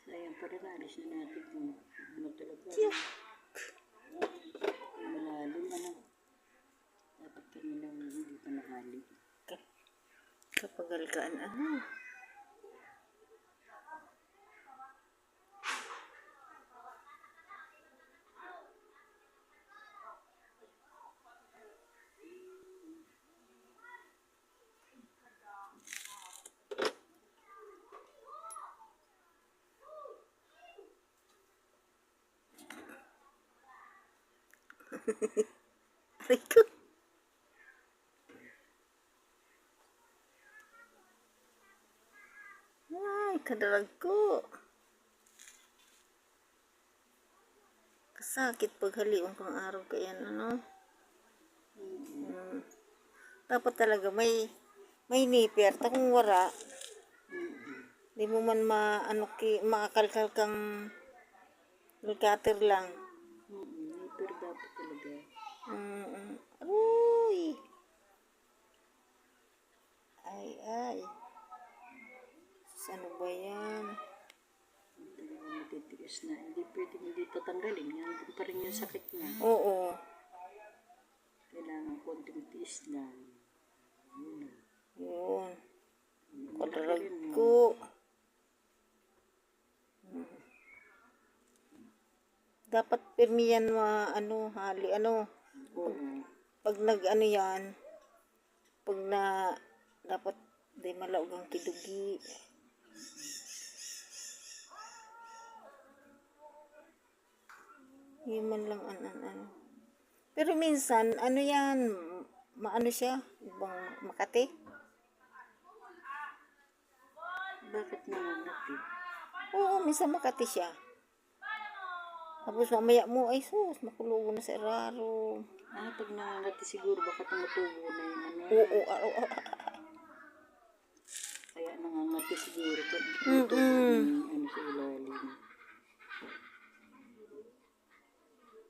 Sayang pa rin, alis na natin kung ano talaga. Malalim, ano. Dapat kanilang hindi pa nakali. Kapag alkaan, ano. Aray ko. Ay, kadarag ko. Kasakit pag haliong kang araw kaya ano. Dapat talaga may nipper. Kung wala, di mo man makakalkal kang cutter lang. Nipper dapat talaga. Uy. Ay. Ano ba yan? Talaga matitiis na. Hindi pwedeng hindi tatanggalin. Yan pa rin yung sakit niya. Oo. Kailangan konting tiis lang. Yun. Kadarag ko. Dapat pirmi yan hali, Pag nag-ano yan, pag dapat di malaog ang kidugi. Yun man lang Pero minsan, yan, maano siya, ibang Makati. Bakit nangangatid? Oo, minsan Makati siya. Tapos mamaya mo, ay sus, makulugo na sa eraro. Pag nangangati siguro, baka tumutubo na yung ano. Oo. Kaya nangangati siguro. Pag tumutubo yung ano sa ilalim.